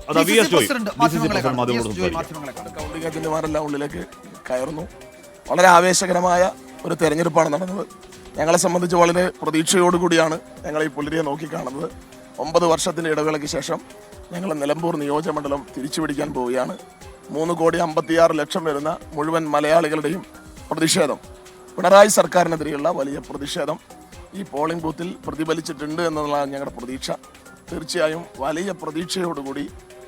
Counting ഏജന്റുമാരെല്ലാം ഉള്ളിലേക്ക് കയറുന്നു. വളരെ ആവേശകരമായ ഒരു തെരഞ്ഞെടുപ്പാണ് നടന്നത്. ഞങ്ങളെ സംബന്ധിച്ച് വളരെ പ്രതീക്ഷയോടുകൂടിയാണ് ഞങ്ങൾ ഈ പുലരിയെ നോക്കിക്കാണുന്നത്. 9 വർഷത്തിൻ്റെ ഇടവേളയ്ക്ക് ശേഷം ഞങ്ങൾ നിലമ്പൂർ നിയോജകമണ്ഡലം തിരിച്ചുപിടിക്കാൻ പോവുകയാണ്. 3,56,00,000 വരുന്ന മുഴുവൻ മലയാളികളുടെയും പ്രതിഷേധം, പിണറായി സർക്കാരിനെതിരെയുള്ള വലിയ പ്രതിഷേധം ഈ പോളിംഗ് ബൂത്തിൽ പ്രതിഫലിച്ചിട്ടുണ്ട് എന്നുള്ളതാണ് ഞങ്ങളുടെ പ്രതീക്ഷ. തീർച്ചയായും വലിയ പ്രതീക്ഷയോടുകൂടി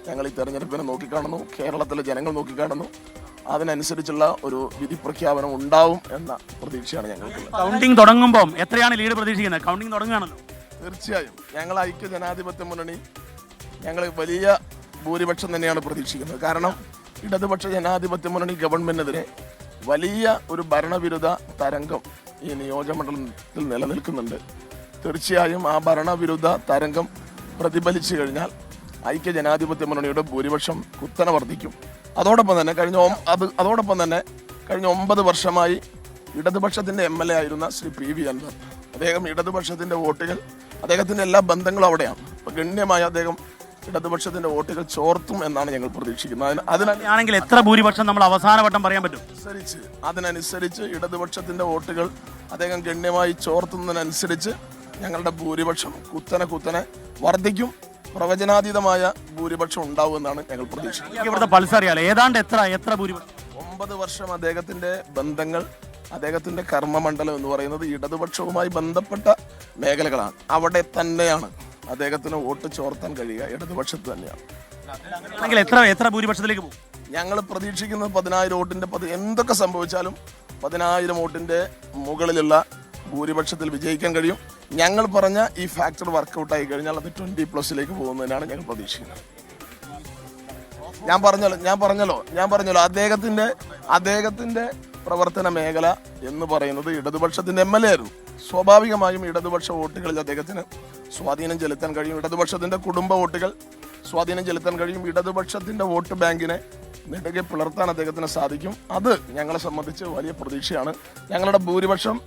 ഞങ്ങൾ ഈ തെരഞ്ഞെടുപ്പിനെ നോക്കിക്കാണുന്നു. കേരളത്തിലെ ജനങ്ങൾ നോക്കിക്കാണുന്നു. അതിനനുസരിച്ചുള്ള ഒരു വിധി പ്രഖ്യാപനം ഉണ്ടാവും എന്ന പ്രതീക്ഷയാണ് ഞങ്ങൾക്ക്. കൗണ്ടിംഗ് തുടങ്ങുമ്പോൾ എത്രയാണ് ലീഡ് പ്രതീക്ഷിക്കുന്നത്? കൗണ്ടിംഗ് തുടങ്ങുകയാണല്ലോ. തീർച്ചയായും ഞങ്ങൾ ഐക്യ ജനാധിപത്യ മുന്നണി ഞങ്ങൾ വലിയ ഭൂരിപക്ഷം തന്നെയാണ് പ്രതീക്ഷിക്കുന്നത്. കാരണം ഇടതുപക്ഷ ജനാധിപത്യ മുന്നണി ഗവൺമെന്റിനെതിരെ വലിയ ഒരു ഭരണവിരുദ്ധ തരംഗം ഈ നിയോജകമണ്ഡലത്തിൽ നിലനിൽക്കുന്നുണ്ട്. തീർച്ചയായും ആ ഭരണവിരുദ്ധ തരംഗം പ്രതിഫലിച്ചു കഴിഞ്ഞാൽ ഐക്യ ജനാധിപത്യ മുന്നണിയുടെ ഭൂരിപക്ഷം കുത്തനെ വർദ്ധിക്കും. അതോടൊപ്പം തന്നെ കഴിഞ്ഞ 9 വർഷമായി ഇടതുപക്ഷത്തിൻ്റെ MLA ആയിരുന്ന ശ്രീ PV അൻവർ, അദ്ദേഹം ഇടതുപക്ഷത്തിൻ്റെ വോട്ടുകൾ, അദ്ദേഹത്തിൻ്റെ എല്ലാ ബന്ധങ്ങളും അവിടെയാണ്. അപ്പോൾ ഗണ്യമായി അദ്ദേഹം ഇടതുപക്ഷത്തിൻ്റെ വോട്ടുകൾ ചോർത്തും എന്നാണ് ഞങ്ങൾ പ്രതീക്ഷിക്കുന്നത്. അതിനാണെങ്കിൽ എത്ര ഭൂരിപക്ഷം നമ്മൾ അവസാനവട്ടം പറയാൻ പറ്റും? അതിനനുസരിച്ച് ഇടതുപക്ഷത്തിൻ്റെ വോട്ടുകൾ അദ്ദേഹം ഗണ്യമായി ചോർത്തുന്നതിനനുസരിച്ച് ഞങ്ങളുടെ ഭൂരിപക്ഷം കുത്തനെ വർദ്ധിക്കും. പ്രവചനാതീതമായ ഭൂരിപക്ഷം ഉണ്ടാവുമെന്നാണ് ഞങ്ങൾ പ്രതീക്ഷിക്കുന്നത്. ഏതാണ്ട് എത്ര ഭൂരിപക്ഷം? 9 വർഷം അദ്ദേഹത്തിന്റെ ബന്ധങ്ങൾ, അദ്ദേഹത്തിന്റെ കർമ്മമണ്ഡലം എന്ന് പറയുന്നത് ഇടതുപക്ഷവുമായി ബന്ധപ്പെട്ട മേഖലകളാണ്. അവിടെ തന്നെയാണ് അദ്ദേഹത്തിന് വോട്ട് ചോർത്താൻ കഴിയുക, ഇടതുപക്ഷത്ത് തന്നെയാണ്. എത്ര ഭൂരിപക്ഷത്തിലേക്ക് പോകും? ഞങ്ങൾ പ്രതീക്ഷിക്കുന്നത് 10,000 വോട്ടിന്റെ എന്തൊക്കെ സംഭവിച്ചാലും 10,000 വോട്ടിന്റെ മുകളിലുള്ള ഭൂരിപക്ഷത്തിൽ വിജയിക്കാൻ കഴിയും. ഞങ്ങൾ പറഞ്ഞ ഈ ഫാക്ടർ വർക്കൗട്ടായി കഴിഞ്ഞാൽ അത് 20+ പോകുന്നതിനാണ് ഞങ്ങൾ പ്രതീക്ഷിക്കുന്നത്. ഞാൻ പറഞ്ഞല്ലോ അദ്ദേഹത്തിന്റെ പ്രവർത്തന മേഖല എന്ന് പറയുന്നത് ഇടതുപക്ഷത്തിന്റെ MLA ആയിരുന്നു. സ്വാഭാവികമായും ഇടതുപക്ഷ വോട്ടുകളിൽ അദ്ദേഹത്തിന് സ്വാധീനം ചെലുത്താൻ കഴിയും. ഇടതുപക്ഷത്തിന്റെ കുടുംബ വോട്ടുകൾ സ്വാധീനം ചെലുത്താൻ കഴിയും. ഇടതുപക്ഷത്തിന്റെ വോട്ട് ബാങ്കിനെ നെടുകെ പിളർത്താൻ അദ്ദേഹത്തിന് സാധിക്കും. അത് ഞങ്ങളെ സംബന്ധിച്ച് വലിയ പ്രതീക്ഷയാണ്. ഞങ്ങളുടെ ഭൂരിപക്ഷം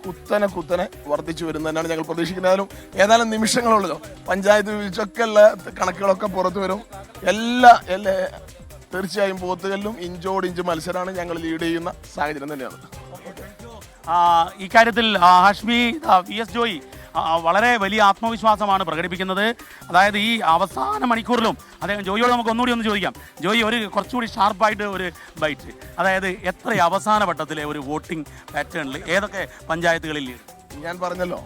കുത്തനെ വർദ്ധിച്ചു വരുന്നതിനാണ് ഞങ്ങൾ പ്രതീക്ഷിക്കുന്നത്. ഏതായാലും നിമിഷങ്ങളുള്ളല്ലോ, പഞ്ചായത്ത് വിളിച്ചൊക്കെ ഉള്ള കണക്കുകളൊക്കെ പുറത്തു വരും. തീർച്ചയായും ബൂത്തുകളിലും ഇഞ്ചോടിഞ്ച് മത്സരമാണ്. ഞങ്ങൾ ലീഡ് ചെയ്യുന്ന സാഹചര്യം തന്നെയാണ്. ഇക്കാര്യത്തിൽ ഹാഷ്മി VS ജോയി വളരെ വലിയ ആത്മവിശ്വാസമാണ് പ്രകടിപ്പിക്കുന്നത്. അതായത് ഈ അവസാന മണിക്കൂറിലും അദ്ദേഹം ജോയിയോട് നമുക്ക് ഒന്നുകൂടി ഒന്ന് ചോദിക്കാം. ജോയി, കുറച്ചുകൂടി ഷാർപ്പായിട്ട് ഒരു ബൈറ്റ്, അതായത് എത്ര അവസാന വട്ടത്തിലെ ഒരു വോട്ടിംഗ് പാറ്റേണിൽ ഏതൊക്കെ പഞ്ചായത്തുകളിൽ ലീഡ്? ഞാൻ പറഞ്ഞല്ലോ,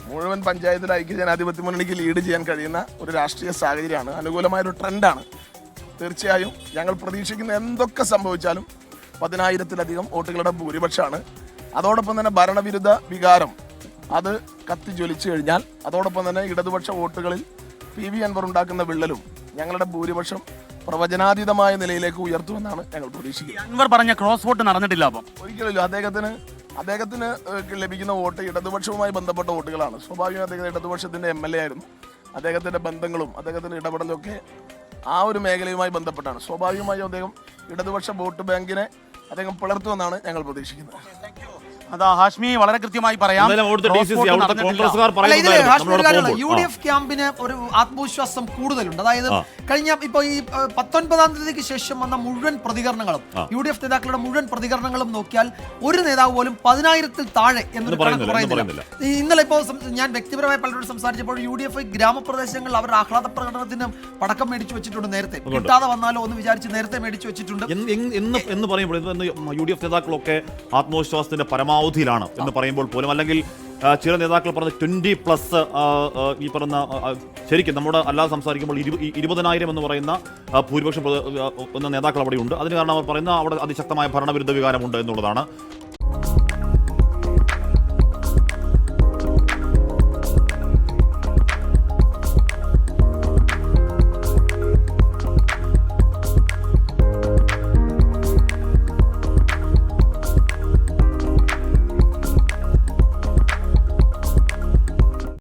മുഴുവൻ പഞ്ചായത്തിൽ ഐക്യ ജനാധിപത്യ മുന്നണിക്ക് ലീഡ് ചെയ്യാൻ കഴിയുന്ന ഒരു രാഷ്ട്രീയ സാഹചര്യമാണ്, അനുകൂലമായൊരു ട്രെൻഡാണ്. തീർച്ചയായും ഞങ്ങൾ പ്രതീക്ഷിക്കുന്ന എന്തൊക്കെ സംഭവിച്ചാലും 10,000-ലധികം വോട്ടുകളുടെ ഭൂരിപക്ഷമാണ്. അതോടൊപ്പം തന്നെ ഭരണവിരുദ്ധ വികാരം അത് കത്തിജ്വലിച്ചു കഴിഞ്ഞാൽ അതോടൊപ്പം തന്നെ ഇടതുപക്ഷ വോട്ടുകളിൽ PV അൻവർ ഉണ്ടാക്കുന്ന വിള്ളലും ഞങ്ങളുടെ ഭൂരിപക്ഷം പ്രവചനാതീതമായ നിലയിലേക്ക് ഉയർത്തുമെന്നാണ് ഞങ്ങൾ പ്രതീക്ഷിക്കുന്നത്. അൻവർ പറഞ്ഞ ക്രോസ് വോട്ട് നടന്നിട്ടില്ല. അപ്പം ഒരിക്കലും അദ്ദേഹത്തിന് ലഭിക്കുന്ന വോട്ട് ഇടതുപക്ഷവുമായി ബന്ധപ്പെട്ട വോട്ടുകളാണ്. സ്വാഭാവികമായി അദ്ദേഹം ഇടതുപക്ഷത്തിന്റെ MLA ആയിരുന്നു. അദ്ദേഹത്തിന്റെ ബന്ധങ്ങളും അദ്ദേഹത്തിന്റെ ഇടപെടലും ഒക്കെ ആ ഒരു മേഖലയുമായി ബന്ധപ്പെട്ടാണ്. സ്വാഭാവികമായും അദ്ദേഹം ഇടതുപക്ഷ വോട്ട് ബാങ്കിനെ അദ്ദേഹം പിളർത്തുമെന്നാണ് ഞങ്ങൾ പ്രതീക്ഷിക്കുന്നത്. അതാ ഹാഷ്മി വളരെ കൃത്യമായി പറയാം. UDF ക്യാമ്പിന് ഒരു ആത്മവിശ്വാസം കൂടുതലുണ്ട്. അതായത് കഴിഞ്ഞ ഇപ്പോൾ ഈ 19-ാം തീയതിക്ക് ശേഷം വന്ന മുഴുവൻ പ്രതികരണങ്ങളും, UDF നേതാക്കളുടെ മുഴുവൻ പ്രതികരണങ്ങളും നോക്കിയാൽ ഒരു നേതാവ് പോലും 10,000-ൽ താഴെ എന്നൊരു കണക്ക് പറയുന്നില്ല. ഇന്നലെ ഇപ്പോൾ ഞാൻ വ്യക്തിപരമായി പലരോട് സംസാരിച്ചപ്പോൾ UDF ഗ്രാമപ്രദേശങ്ങളിൽ അവർ ആഹ്ലാദ പ്രകടനത്തിന് പടക്കം മേടിച്ചു വെച്ചിട്ടുണ്ട്. നേരത്തെ കിട്ടാതെ വന്നാലോ എന്ന് വിചാരിച്ച് നേരത്തെ മേടിച്ചു വെച്ചിട്ടുണ്ട് എന്ന് പറയുമ്പോൾ UDF നേതാക്കളൊക്കെ ആത്മവിശ്വാസത്തിന്റെ പരമാവധിയിലാണ് എന്ന് പറയുമ്പോൾ പോലും, അല്ലെങ്കിൽ ചില നേതാക്കൾ പറഞ്ഞ 20+ ഈ പറഞ്ഞ ശരിക്കും നമ്മുടെ അല്ലാതെ സംസാരിക്കുമ്പോൾ 20,000 എന്ന് പറയുന്ന ഭൂരിപക്ഷം എന്ന നേതാക്കൾ അവിടെയുണ്ട്. അതിന് കാരണം അവർ പറയുന്ന അവിടെ അതിശക്തമായ ഭരണവിരുദ്ധ വികാരമുണ്ട് എന്നുള്ളതാണ്.